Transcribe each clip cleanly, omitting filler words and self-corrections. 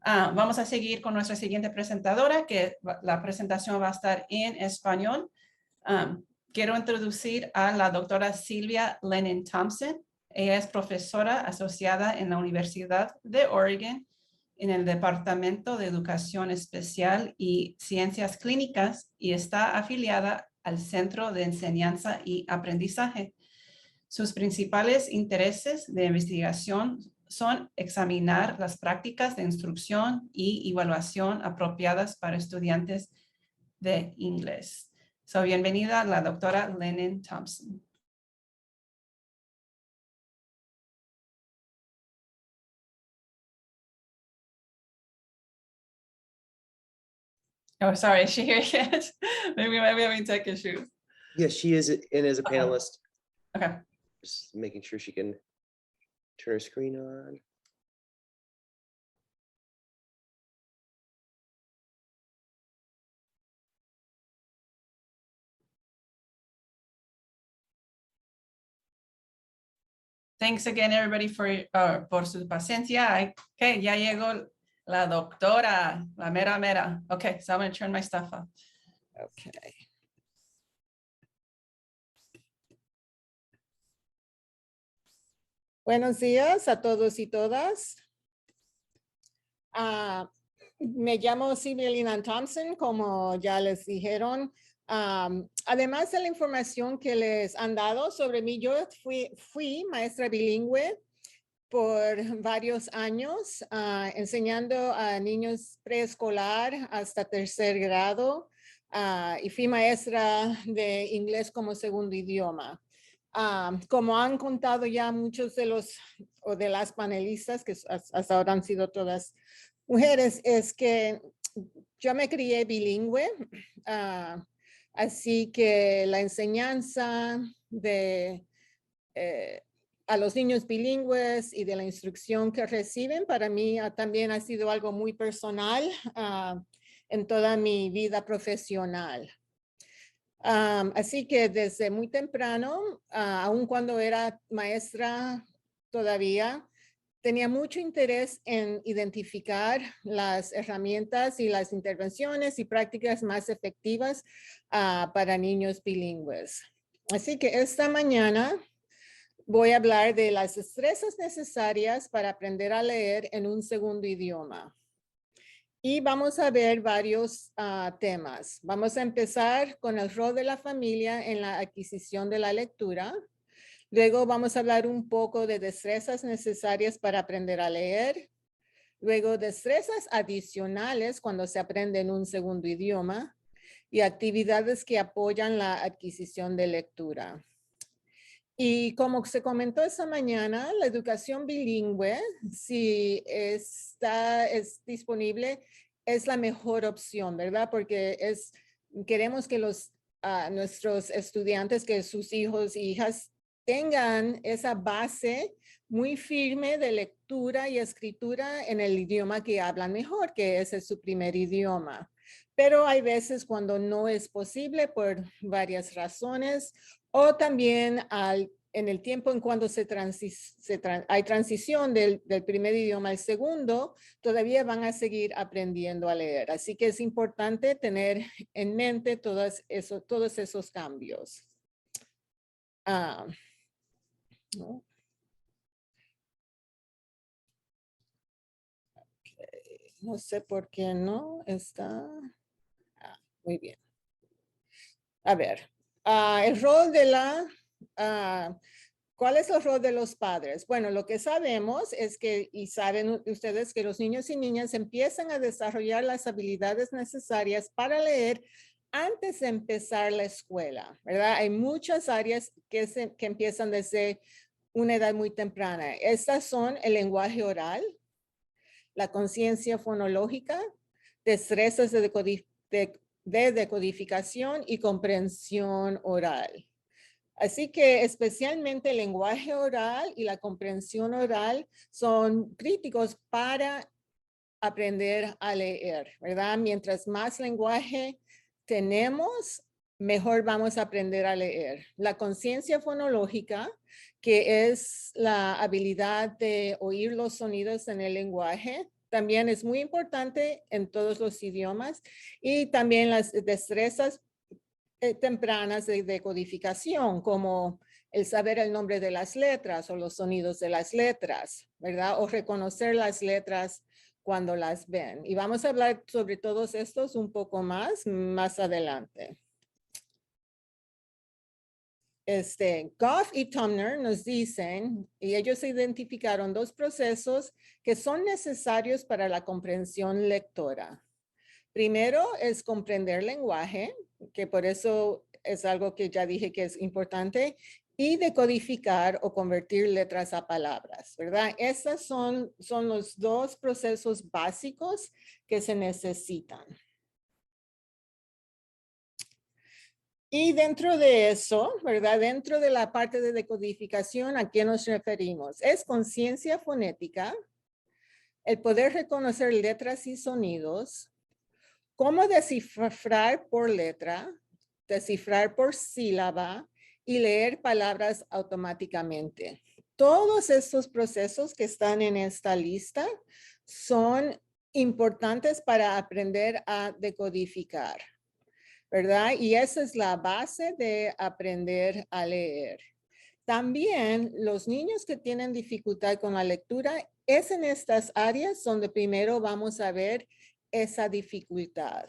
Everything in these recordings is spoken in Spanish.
Vamos a seguir con nuestra siguiente presentadora, que la presentación va a estar en español. Quiero introducir a la doctora Sylvia Lennon-Thompson. Ella es profesora asociada en la Universidad de Oregon en el Departamento de Educación Especial y Ciencias Clínicas y está afiliada al Centro de Enseñanza y Aprendizaje. Sus principales intereses de investigación son examinar las prácticas de instrucción y evaluación apropiadas para estudiantes de inglés. Bienvenida la doctora Lennon-Thompson. Oh, sorry, is she here yet? Maybe we might be having tech issues. Yes, she is in as a panelist. Okay. Just making sure she can turn her screen on. Thanks again, everybody, por su paciencia. Okay, ya llegó la doctora, la mera mera. Okay, so I'm going to turn my stuff off. Okay. Buenos días a todos y todas. Me llamo Sylvia Lennon-Thompson, como ya les dijeron. Además de la información que les han dado sobre mí, yo fui maestra bilingüe por varios años, enseñando a niños preescolar hasta tercer grado, y fui maestra de inglés como segundo idioma. Como han contado ya muchos de las panelistas, que hasta ahora han sido todas mujeres, es que yo me crié bilingüe, así que la enseñanza a los niños bilingües y de la instrucción que reciben para mí también ha sido algo muy personal en toda mi vida profesional. Así que desde muy temprano, aun cuando era maestra todavía, tenía mucho interés en identificar las herramientas y las intervenciones y prácticas más efectivas para niños bilingües. Así que esta mañana voy a hablar de las destrezas necesarias para aprender a leer en un segundo idioma. Y vamos a ver varios temas. Vamos a empezar con el rol de la familia en la adquisición de la lectura. Luego vamos a hablar un poco de destrezas necesarias para aprender a leer. Luego destrezas adicionales cuando se aprende en un segundo idioma. Y actividades que apoyan la adquisición de lectura. Y como se comentó esta mañana, la educación bilingüe, si es disponible, es la mejor opción, ¿verdad? Porque queremos que nuestros estudiantes, que sus hijos e hijas tengan esa base muy firme de lectura y escritura en el idioma que hablan mejor, que ese es su primer idioma. Pero hay veces cuando no es posible por varias razones, o también en el tiempo en cuando hay transición del primer idioma al segundo, todavía van a seguir aprendiendo a leer. Así que es importante tener en mente todos esos cambios. ¿No? Okay. No sé por qué no está. Muy bien. A ver, el rol de ¿cuál es el rol de los padres? Bueno, lo que sabemos es que, y saben ustedes que los niños y niñas empiezan a desarrollar las habilidades necesarias para leer antes de empezar la escuela, ¿verdad? Hay muchas áreas que empiezan desde una edad muy temprana. Estas son el lenguaje oral, la conciencia fonológica, destrezas de decodificación y comprensión oral. Así que especialmente el lenguaje oral y la comprensión oral son críticos para aprender a leer, ¿verdad? Mientras más lenguaje tenemos, mejor vamos a aprender a leer. La conciencia fonológica, que es la habilidad de oír los sonidos en el lenguaje, también es muy importante en todos los idiomas y también las destrezas tempranas de decodificación, como el saber el nombre de las letras o los sonidos de las letras, ¿verdad? O reconocer las letras cuando las ven. Y vamos a hablar sobre todos estos un poco más adelante. Goff y Tumner nos dicen, y ellos identificaron dos procesos que son necesarios para la comprensión lectora. Primero es comprender lenguaje, que por eso es algo que ya dije que es importante, y decodificar o convertir letras a palabras, ¿verdad? Estos son los dos procesos básicos que se necesitan. Y dentro de eso, ¿verdad? Dentro de la parte de decodificación, ¿a qué nos referimos? Es conciencia fonética, el poder reconocer letras y sonidos, cómo descifrar por letra, descifrar por sílaba y leer palabras automáticamente. Todos estos procesos que están en esta lista son importantes para aprender a decodificar, ¿verdad? Y esa es la base de aprender a leer. También los niños que tienen dificultad con la lectura, es en estas áreas donde primero vamos a ver esa dificultad.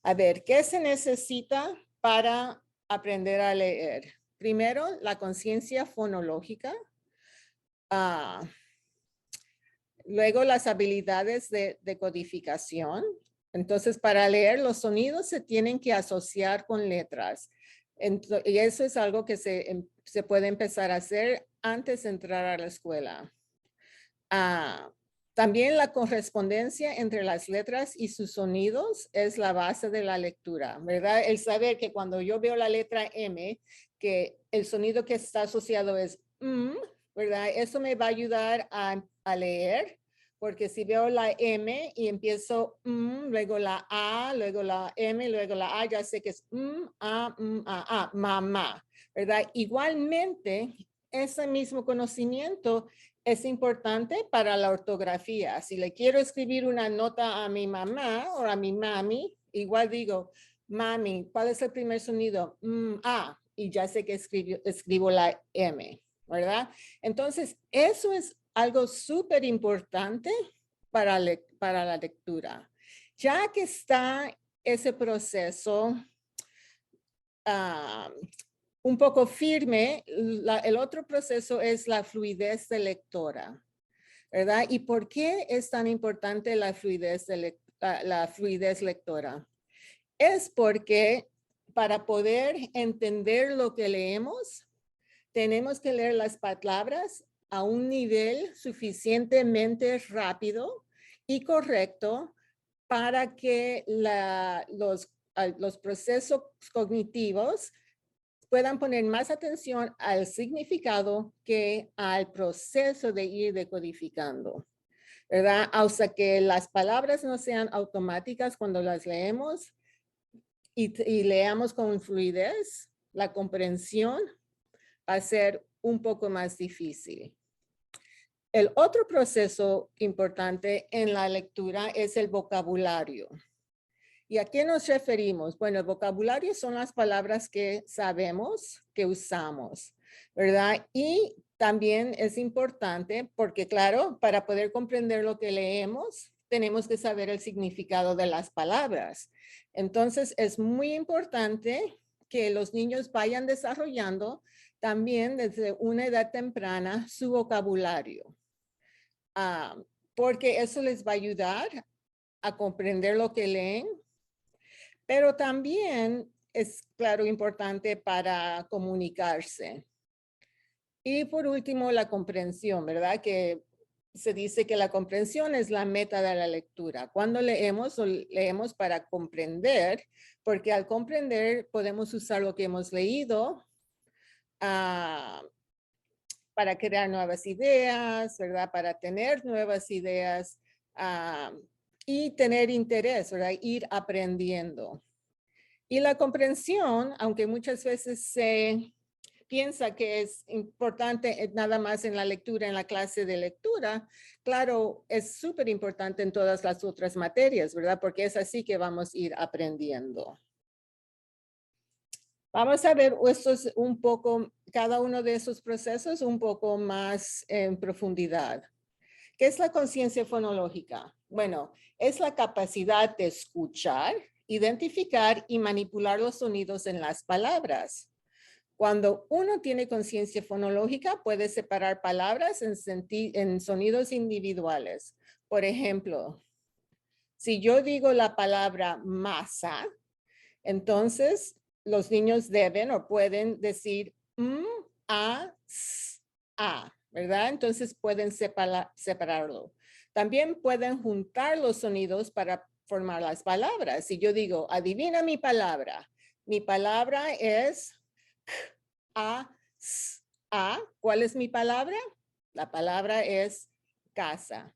A ver, ¿qué se necesita para aprender a leer? Primero, la conciencia fonológica. Luego, las habilidades de decodificación. Entonces, para leer, los sonidos se tienen que asociar con letras. Y eso es algo que se puede empezar a hacer antes de entrar a la escuela. También la correspondencia entre las letras y sus sonidos es la base de la lectura, ¿verdad? El saber que cuando yo veo la letra M, que el sonido que está asociado es ¿verdad? Eso me va a ayudar a leer, porque si veo la M y empiezo luego la A, luego la M, luego la A, ya sé que es mamá, ¿verdad? Igualmente, ese mismo conocimiento es importante para la ortografía. Si le quiero escribir una nota a mi mamá o a mi mami, igual digo, mami, ¿cuál es el primer sonido? A, y ya sé que escribo la M, ¿verdad? Entonces, eso es algo súper importante para la lectura. Ya que está ese proceso un poco firme, el otro proceso es la fluidez de lectora, ¿verdad? ¿Y por qué es tan importante la fluidez lectora? Es porque para poder entender lo que leemos, tenemos que leer las palabras a un nivel suficientemente rápido y correcto para que los procesos cognitivos puedan poner más atención al significado que al proceso de ir decodificando, ¿verdad? Hasta que las palabras no sean automáticas cuando las leemos y leamos con fluidez, la comprensión va a ser un poco más difícil. El otro proceso importante en la lectura es el vocabulario. ¿Y a qué nos referimos? Bueno, el vocabulario son las palabras que sabemos, que usamos, ¿verdad? Y también es importante porque, claro, para poder comprender lo que leemos, tenemos que saber el significado de las palabras. Entonces, es muy importante que los niños vayan desarrollando también desde una edad temprana su vocabulario, porque eso les va a ayudar a comprender lo que leen, pero también es, claro, importante para comunicarse. Y por último, la comprensión, ¿verdad? Que se dice que la comprensión es la meta de la lectura. Cuando leemos para comprender, porque al comprender podemos usar lo que hemos leído para crear nuevas ideas, ¿verdad? Para tener nuevas ideas y tener interés, ¿verdad? Ir aprendiendo. Y la comprensión, aunque muchas veces se piensa que es importante nada más en la lectura, en la clase de lectura, claro, es súper importante en todas las otras materias, ¿verdad? Porque es así que vamos a ir aprendiendo. Vamos a ver estos un poco, cada uno de esos procesos un poco más en profundidad. ¿Qué es la conciencia fonológica? Bueno, es la capacidad de escuchar, identificar y manipular los sonidos en las palabras. Cuando uno tiene conciencia fonológica, puede separar palabras en sonidos individuales. Por ejemplo, si yo digo la palabra masa, entonces los niños deben o pueden decir a, s, a, ¿verdad? Entonces pueden separarlo. También pueden juntar los sonidos para formar las palabras. Si yo digo, adivina mi palabra es a, s, a. ¿Cuál es mi palabra? La palabra es casa.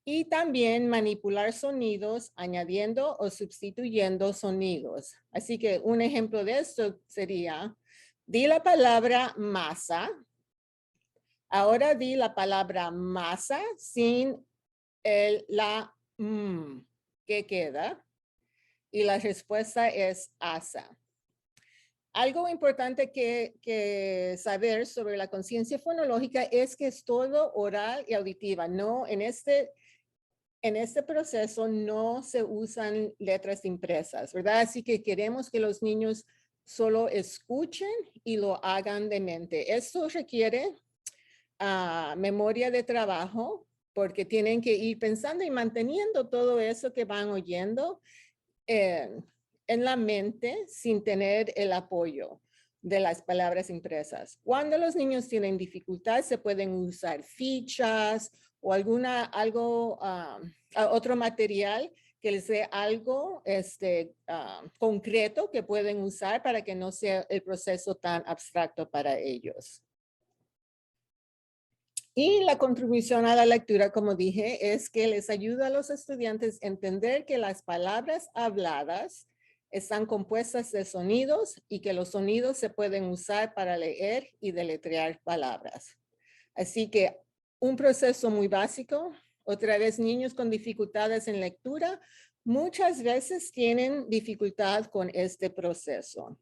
Y también manipular sonidos añadiendo o sustituyendo sonidos. Así que un ejemplo de esto sería, di la palabra masa. Ahora di la palabra masa sin la ¿qué queda? Y la respuesta es asa. Algo importante que saber sobre la conciencia fonológica es que es todo oral y auditiva. No, en este proceso no se usan letras impresas, ¿verdad? Así que queremos que los niños solo escuchen y lo hagan de mente. Esto requiere memoria de trabajo porque tienen que ir pensando y manteniendo todo eso que van oyendo en la mente sin tener el apoyo de las palabras impresas. Cuando los niños tienen dificultad, se pueden usar fichas o otro material que les dé algo concreto que pueden usar para que no sea el proceso tan abstracto para ellos. Y la contribución a la lectura, como dije, es que les ayuda a los estudiantes a entender que las palabras habladas están compuestas de sonidos y que los sonidos se pueden usar para leer y deletrear palabras. Así que un proceso muy básico. Otra vez, niños con dificultades en lectura muchas veces tienen dificultad con este proceso.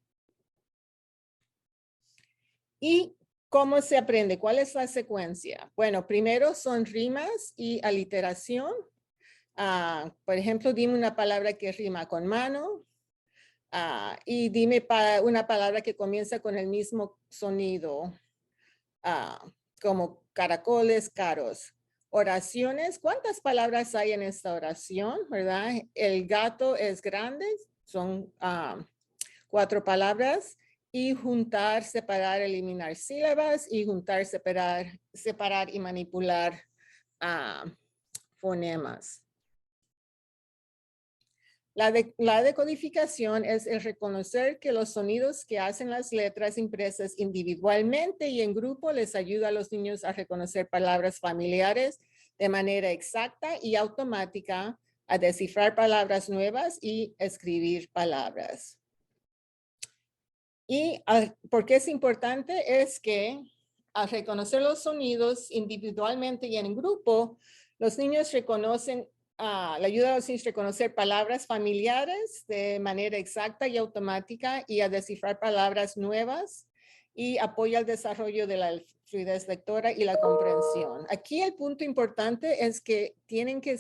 ¿Y cómo se aprende? ¿Cuál es la secuencia? Bueno, primero son rimas y aliteración. Por ejemplo, dime una palabra que rima con mano. Y dime una palabra que comienza con el mismo sonido, como caracoles, caros. Oraciones, ¿cuántas palabras hay en esta oración? ¿Verdad? El gato es grande, son 4 palabras. Y juntar, separar, eliminar sílabas y juntar, separar y manipular fonemas. La decodificación es el reconocer que los sonidos que hacen las letras impresas individualmente y en grupo les ayuda a los niños a reconocer palabras familiares de manera exacta y automática, a descifrar palabras nuevas y escribir palabras. Y ¿por qué es importante? Es que al reconocer los sonidos individualmente y en grupo, los niños reconocen le ayuda a los niños a reconocer palabras familiares de manera exacta y automática y a descifrar palabras nuevas y apoya el desarrollo de la fluidez lectora y la comprensión. Aquí el punto importante es que tienen que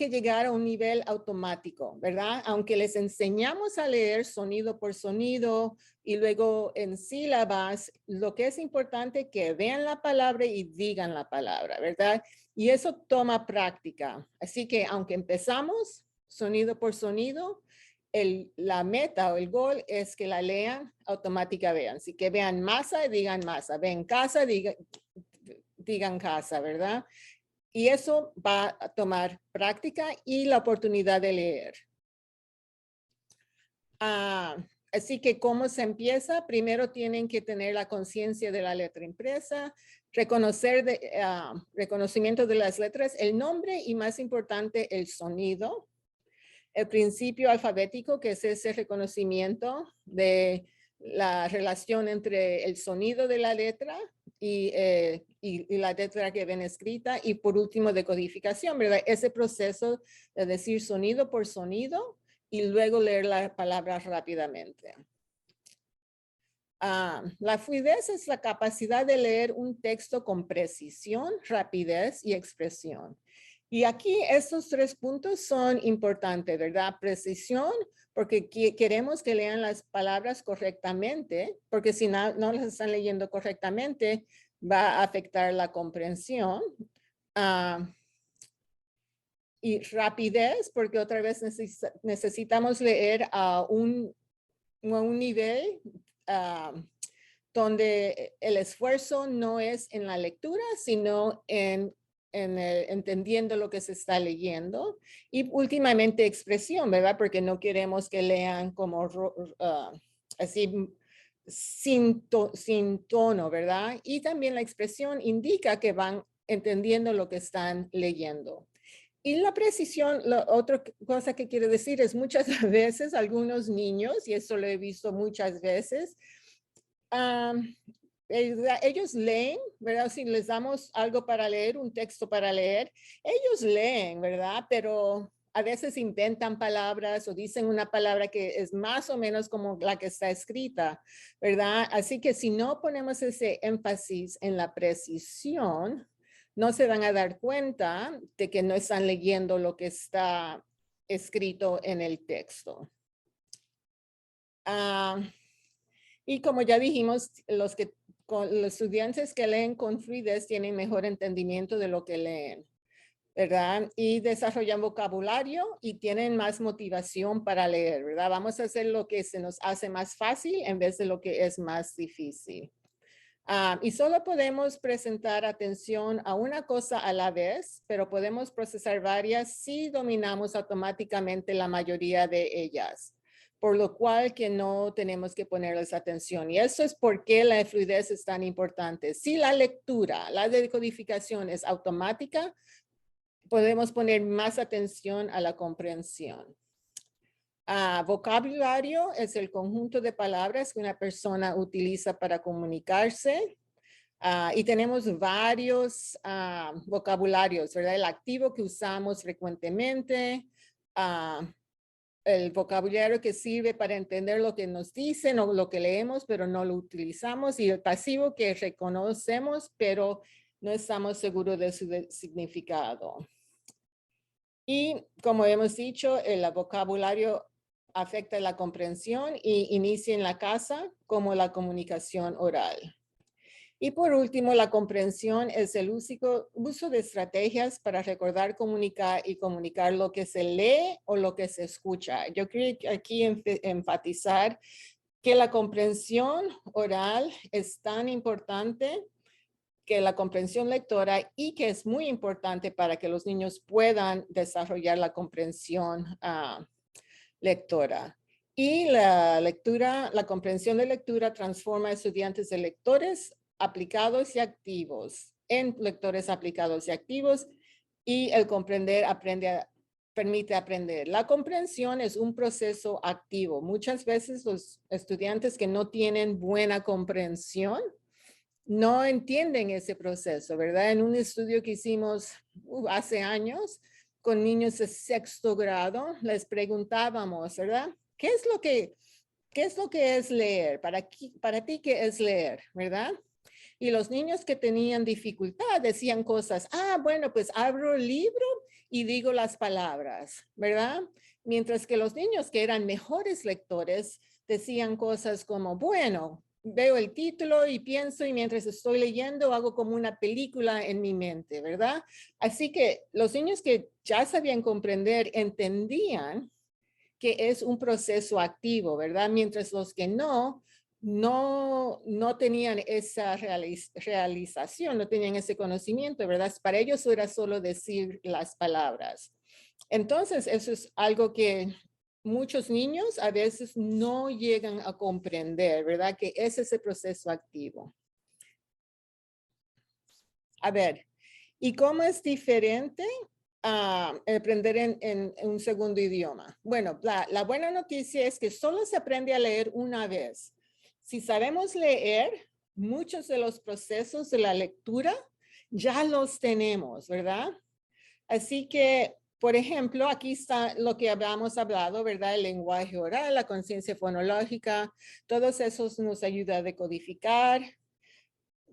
llegar a un nivel automático, ¿verdad? Aunque les enseñamos a leer sonido por sonido y luego en sílabas, lo que es importante es que vean la palabra y digan la palabra, ¿verdad? Y eso toma práctica. Así que aunque empezamos sonido por sonido, la meta o el gol es que la lean automática, vean. Así que vean masa, digan masa. Ven casa, digan casa, ¿verdad? Y eso va a tomar práctica y la oportunidad de leer. Así que, ¿cómo se empieza? Primero tienen que tener la conciencia de la letra impresa, reconocimiento de las letras, el nombre y, más importante, el sonido. El principio alfabético, que es ese reconocimiento de la relación entre el sonido de la letra y la letra que ven escrita, y por último decodificación, ¿verdad? Ese proceso de decir sonido por sonido y luego leer las palabras rápidamente. La fluidez es la capacidad de leer un texto con precisión, rapidez y expresión. Y aquí estos 3 puntos son importantes, ¿verdad? Precisión, porque queremos que lean las palabras correctamente, porque si no las están leyendo correctamente, va a afectar la comprensión. Y rapidez, porque otra vez necesitamos leer a un nivel donde el esfuerzo no es en la lectura, sino en entendiendo lo que se está leyendo. Y últimamente expresión, ¿verdad? Porque no queremos que lean como así sin tono, ¿verdad? Y también la expresión indica que van entendiendo lo que están leyendo. Y la precisión, la otra cosa que quiere decir es muchas veces algunos niños, y esto lo he visto muchas veces, ellos leen, ¿verdad? Si les damos algo para leer, un texto para leer, ellos leen, ¿verdad? Pero a veces inventan palabras o dicen una palabra que es más o menos como la que está escrita, ¿verdad? Así que si no ponemos ese énfasis en la precisión, no se van a dar cuenta de que no están leyendo lo que está escrito en el texto. Y como ya dijimos, los estudiantes que leen con fluidez tienen mejor entendimiento de lo que leen, ¿verdad? Y desarrollan vocabulario y tienen más motivación para leer, ¿verdad? Vamos a hacer lo que se nos hace más fácil en vez de lo que es más difícil. Y solo podemos presentar atención a una cosa a la vez, pero podemos procesar varias si dominamos automáticamente la mayoría de ellas, por lo cual que no tenemos que ponerles atención. Y eso es por qué la fluidez es tan importante. Si la lectura, la decodificación es automática, podemos poner más atención a la comprensión. Vocabulario es el conjunto de palabras que una persona utiliza para comunicarse. Y tenemos varios vocabularios, ¿verdad? El activo que usamos frecuentemente, el vocabulario que sirve para entender lo que nos dicen o lo que leemos, pero no lo utilizamos, y el pasivo que reconocemos, pero no estamos seguros de su significado. Y como hemos dicho, el vocabulario afecta la comprensión y inicia en la casa como la comunicación oral. Y por último, la comprensión es el uso de estrategias para recordar, comunicar y comunicar lo que se lee o lo que se escucha. Yo quiero aquí enfatizar que la comprensión oral es tan importante que la comprensión lectora, y que es muy importante para que los niños puedan desarrollar la comprensión lectora. Y la comprensión de lectura transforma a estudiantes de lectores aplicados y activos en lectores aplicados y activos, y el comprender permite aprender. La comprensión es un proceso activo. Muchas veces los estudiantes que no tienen buena comprensión no entienden ese proceso, ¿verdad? En un estudio que hicimos hace años con niños de 6º grado, les preguntábamos, ¿verdad? ¿Qué es lo que es leer? Para ti, ¿qué es leer? ¿Verdad? Y los niños que tenían dificultad decían cosas, bueno, pues abro el libro y digo las palabras, ¿verdad? Mientras que los niños que eran mejores lectores decían cosas como, bueno, veo el título y pienso, y mientras estoy leyendo hago como una película en mi mente, ¿verdad? Así que los niños que ya sabían comprender entendían que es un proceso activo, ¿verdad? Mientras los que no tenían esa realización, no tenían ese conocimiento, ¿verdad? Para ellos era solo decir las palabras. Entonces, eso es algo que muchos niños a veces no llegan a comprender, ¿verdad? Que es ese proceso activo. A ver, ¿y cómo es diferente aprender en un segundo idioma? Bueno, la buena noticia es que solo se aprende a leer una vez. Si sabemos leer, muchos de los procesos de la lectura ya los tenemos, ¿verdad? Así que, por ejemplo, aquí está lo que habíamos hablado, ¿verdad? El lenguaje oral, la conciencia fonológica, todos esos nos ayuda a decodificar.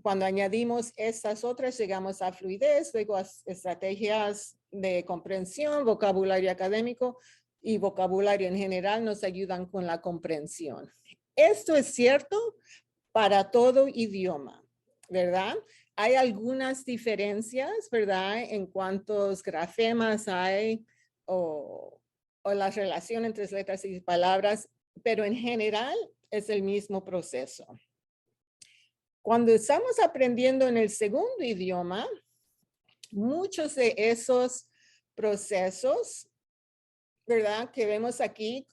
Cuando añadimos estas otras, llegamos a fluidez, luego a estrategias de comprensión, vocabulario académico y vocabulario en general nos ayudan con la comprensión. Esto es cierto para todo idioma, ¿verdad? Hay algunas diferencias, ¿verdad? En cuántos grafemas hay o la relación entre letras y palabras, pero en general es el mismo proceso. Cuando estamos aprendiendo en el segundo idioma, muchos de esos procesos, ¿verdad? Que vemos aquí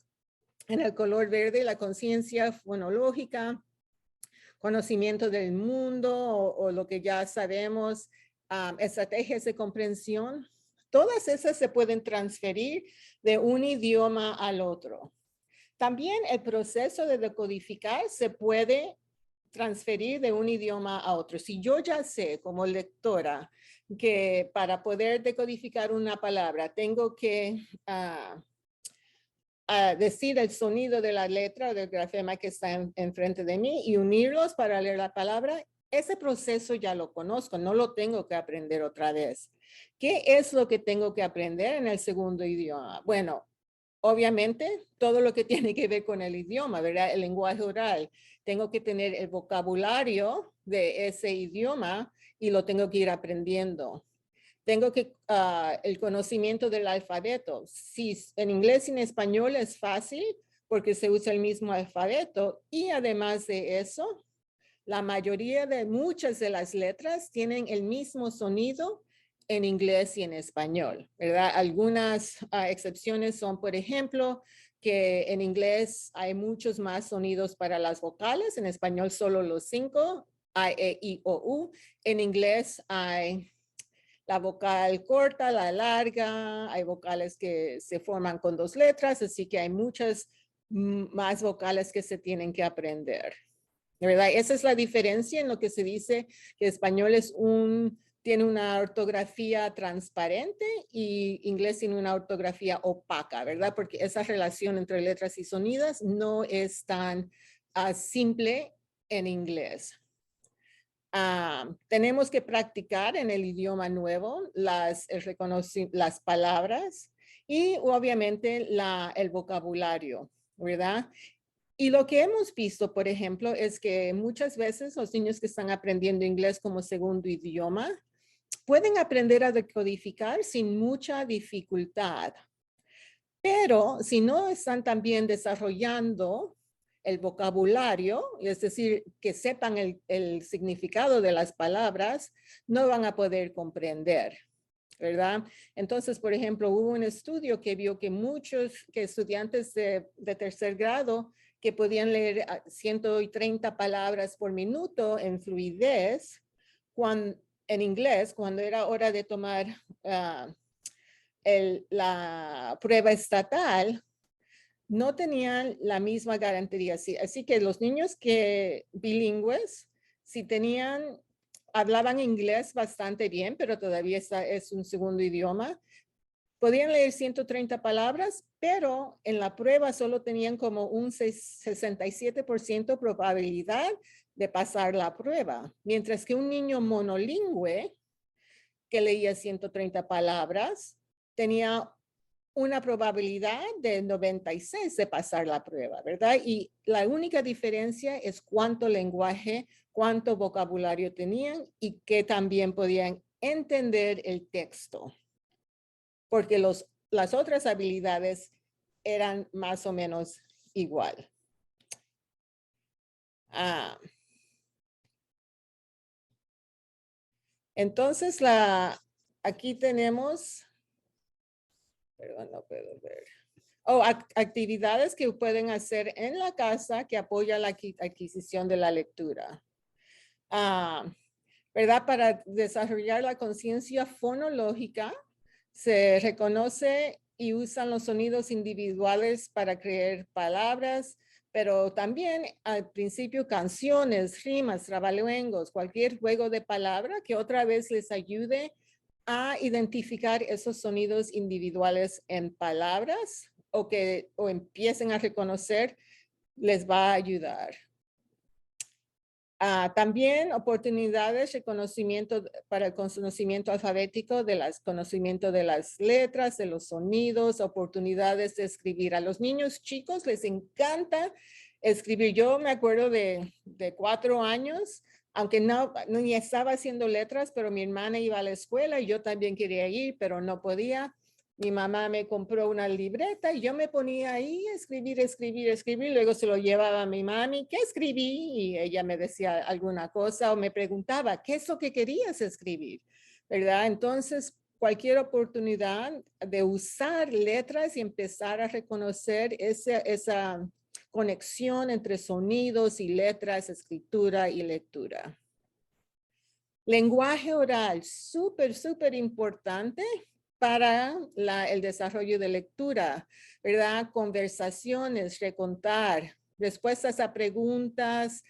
en el color verde, la conciencia fonológica, conocimiento del mundo o lo que ya sabemos, estrategias de comprensión, todas esas se pueden transferir de un idioma al otro. También el proceso de decodificar se puede transferir de un idioma a otro. Si yo ya sé como lectora que para poder decodificar una palabra tengo que decir el sonido de la letra o del grafema que está enfrente de mí y unirlos para leer la palabra, ese proceso ya lo conozco, no lo tengo que aprender otra vez. ¿Qué es lo que tengo que aprender en el segundo idioma? Bueno, obviamente todo lo que tiene que ver con el idioma, ¿verdad? El lenguaje oral. Tengo que tener el vocabulario de ese idioma y lo tengo que ir aprendiendo. Tengo que, el conocimiento del alfabeto. Si en inglés y en español es fácil porque se usa el mismo alfabeto y además de eso, la mayoría de muchas de las letras tienen el mismo sonido en inglés y en español, ¿verdad? Algunas excepciones son, por ejemplo, que en inglés hay muchos más sonidos para las vocales, en español solo los 5, A, E, I, O, U. En inglés hay la vocal corta, la larga, hay vocales que se forman con 2 letras, así que hay muchas más vocales que se tienen que aprender, ¿verdad? Esa es la diferencia en lo que se dice que español tiene una ortografía transparente y inglés tiene una ortografía opaca, ¿verdad? Porque esa relación entre letras y sonidos no es tan simple en inglés. Tenemos que practicar en el idioma nuevo las palabras y obviamente el vocabulario, ¿verdad? Y lo que hemos visto, por ejemplo, es que muchas veces los niños que están aprendiendo inglés como segundo idioma pueden aprender a decodificar sin mucha dificultad. Pero si no están también desarrollando el vocabulario, es decir, que sepan el significado de las palabras, no van a poder comprender, ¿verdad? Entonces, por ejemplo, hubo un estudio que vio que muchos estudiantes de tercer grado que podían leer 130 palabras por minuto en fluidez, en inglés, cuando era hora de tomar la prueba estatal, no tenían la misma garantía. Así que los niños que bilingües, si hablaban inglés bastante bien, pero todavía es un segundo idioma, podían leer 130 palabras, pero en la prueba solo tenían como un 67% probabilidad de pasar la prueba. Mientras que un niño monolingüe que leía 130 palabras tenía una probabilidad de 96 de pasar la prueba, ¿verdad? Y la única diferencia es cuánto lenguaje, cuánto vocabulario tenían y que también podían entender el texto. Porque las otras habilidades eran más o menos igual. Entonces, aquí tenemos, perdón, no puedo ver. Actividades que pueden hacer en la casa que apoyan la adquisición de la lectura. ¿Verdad? Para desarrollar la conciencia fonológica, se reconoce y usan los sonidos individuales para crear palabras, pero también al principio canciones, rimas, trabalenguas, cualquier juego de palabra que otra vez les ayude a identificar esos sonidos individuales en palabras o empiecen a reconocer, les va a ayudar. También oportunidades de conocimiento para el conocimiento alfabético, conocimiento de las letras, de los sonidos, oportunidades de escribir. A los niños chicos les encanta escribir. Yo me acuerdo de 4 años, aunque no ni estaba haciendo letras, pero mi hermana iba a la escuela y yo también quería ir, pero no podía. Mi mamá me compró una libreta y yo me ponía ahí a escribir. Luego se lo llevaba a mi mami, ¿qué escribí? Y ella me decía alguna cosa o me preguntaba, ¿qué es lo que querías escribir? ¿Verdad? Entonces, cualquier oportunidad de usar letras y empezar a reconocer esa conexión entre sonidos y letras, escritura y lectura. Lenguaje oral, súper importante para el desarrollo de lectura, ¿verdad? Conversaciones, recontar, respuestas a preguntas,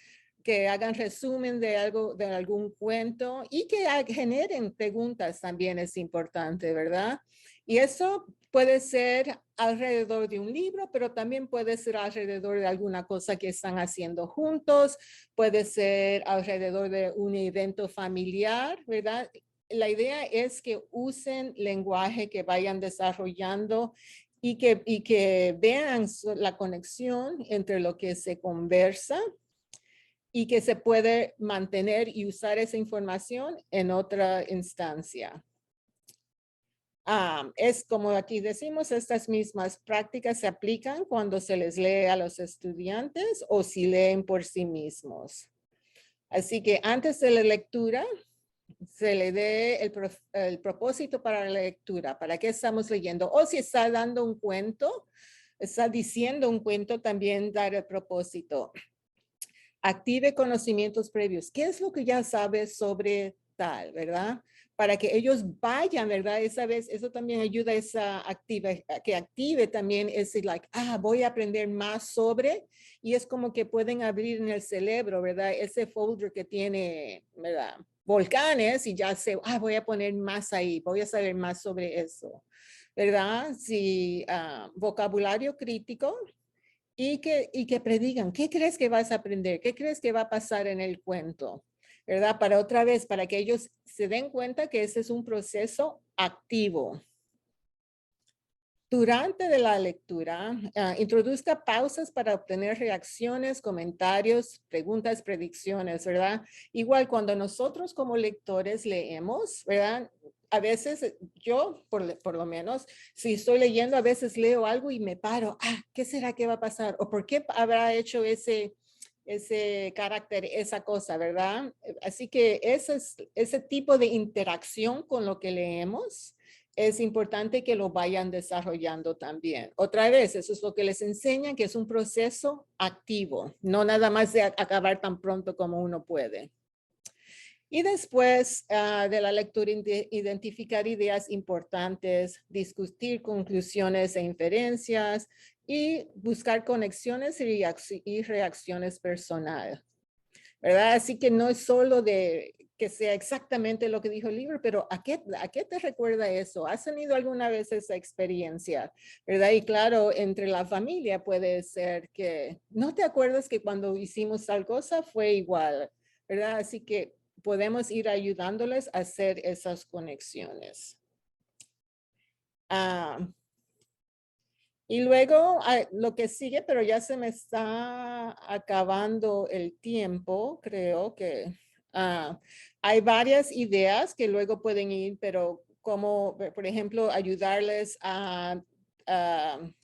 que hagan resumen de algún cuento y que generen preguntas también es importante, ¿verdad? Y eso puede ser alrededor de un libro, pero también puede ser alrededor de alguna cosa que están haciendo juntos, puede ser alrededor de un evento familiar, ¿verdad? La idea es que usen lenguaje que vayan desarrollando y que vean la conexión entre lo que se conversa y que se puede mantener y usar esa información en otra instancia. Es como aquí decimos, estas mismas prácticas se aplican cuando se les lee a los estudiantes o si leen por sí mismos. Así que antes de la lectura, se le dé el propósito para la lectura, para qué estamos leyendo. O si está dando un cuento, está diciendo un cuento, también dar el propósito. Active conocimientos previos. ¿Qué es lo que ya sabes sobre tal, verdad? Para que ellos vayan, ¿verdad? Esa vez, eso también ayuda a que active también ese voy a aprender más sobre, y es como que pueden abrir en el cerebro, ¿verdad? Ese folder que tiene, ¿verdad? Volcanes y ya sé, voy a poner más ahí, voy a saber más sobre eso, ¿verdad? Si vocabulario crítico y que predigan, ¿qué crees que vas a aprender? ¿Qué crees que va a pasar en el cuento? ¿Verdad? Para que ellos se den cuenta que ese es un proceso activo. Durante de la lectura, introduzca pausas para obtener reacciones, comentarios, preguntas, predicciones, ¿verdad? Igual cuando nosotros como lectores leemos, ¿verdad? A veces yo, por lo menos, si estoy leyendo, a veces leo algo y me paro, ¿qué será que va a pasar? ¿O por qué habrá hecho ese carácter, esa cosa, ¿verdad? Así que ese tipo de interacción con lo que leemos es importante que lo vayan desarrollando también. Otra vez, eso es lo que les enseñan, que es un proceso activo, no nada más de acabar tan pronto como uno puede. Y después de la lectura, identificar ideas importantes, discutir conclusiones e inferencias y buscar conexiones y reacciones personales, ¿verdad? Así que no es solo de que sea exactamente lo que dijo el libro, pero ¿a qué te recuerda eso? ¿Has tenido alguna vez esa experiencia? ¿Verdad? Y claro, entre la familia puede ser que no te acuerdas que cuando hicimos tal cosa fue igual, ¿verdad? Así que podemos ir ayudándoles a hacer esas conexiones. Y luego lo que sigue, pero ya se me está acabando el tiempo, creo que hay varias ideas que luego pueden ir, pero como, por ejemplo, ayudarles a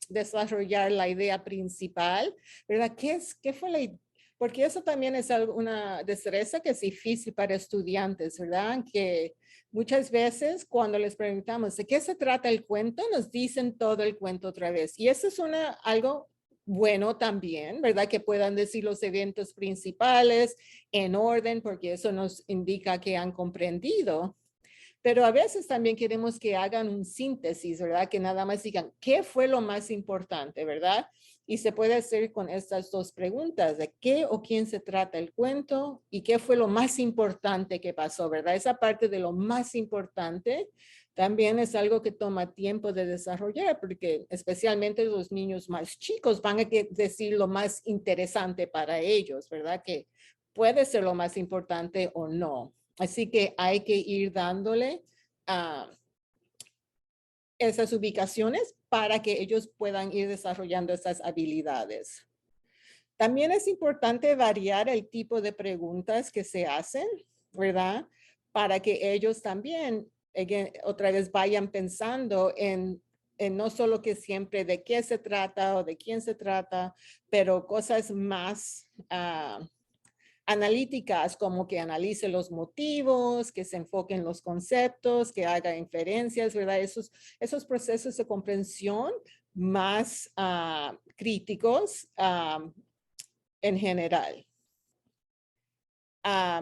desarrollar la idea principal, ¿verdad? ¿Qué fue la idea? Porque eso también es una destreza que es difícil para estudiantes, ¿verdad? Que muchas veces cuando les preguntamos de qué se trata el cuento, nos dicen todo el cuento otra vez. Y eso es algo bueno también, ¿verdad? Que puedan decir los eventos principales en orden, porque eso nos indica que han comprendido. Pero a veces también queremos que hagan un síntesis, ¿verdad? Que nada más digan, ¿qué fue lo más importante, verdad? Y se puede hacer con estas dos preguntas, de qué o quién se trata el cuento y qué fue lo más importante que pasó, ¿verdad? Esa parte de lo más importante también es algo que toma tiempo de desarrollar, porque especialmente los niños más chicos van a decir lo más interesante para ellos, ¿verdad? Que puede ser lo más importante o no. Así que hay que ir dándole esas ubicaciones para que ellos puedan ir desarrollando esas habilidades. También es importante variar el tipo de preguntas que se hacen, ¿verdad? Para que ellos también, otra vez, vayan pensando en no solo que siempre de qué se trata o de quién se trata, pero cosas más analíticas, como que analice los motivos, que se enfoque en los conceptos, que haga inferencias, ¿verdad? Esos procesos de comprensión más críticos en general.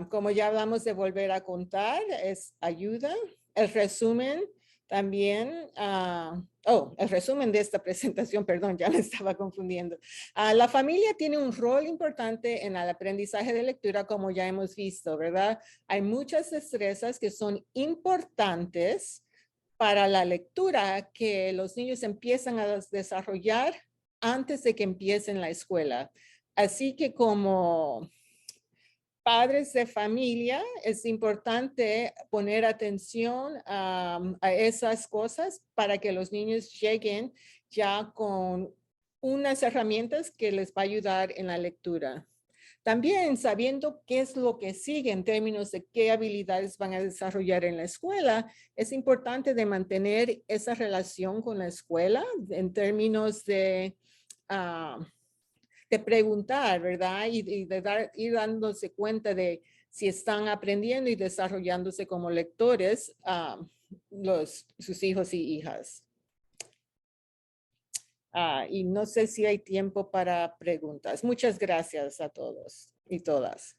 Como ya hablamos de volver a contar, es ayuda. El resumen también, el resumen de esta presentación, perdón, ya me estaba confundiendo. La familia tiene un rol importante en el aprendizaje de lectura, como ya hemos visto, ¿verdad? Hay muchas destrezas que son importantes para la lectura que los niños empiezan a desarrollar antes de que empiecen la escuela. Así que como padres de familia, es importante poner atención a esas cosas para que los niños lleguen ya con unas herramientas que les va a ayudar en la lectura. También sabiendo qué es lo que sigue en términos de qué habilidades van a desarrollar en la escuela, es importante de mantener esa relación con la escuela en términos de preguntar, ¿verdad? Y de ir dándose cuenta de si están aprendiendo y desarrollándose como lectores sus hijos y hijas. Y no sé si hay tiempo para preguntas. Muchas gracias a todos y todas.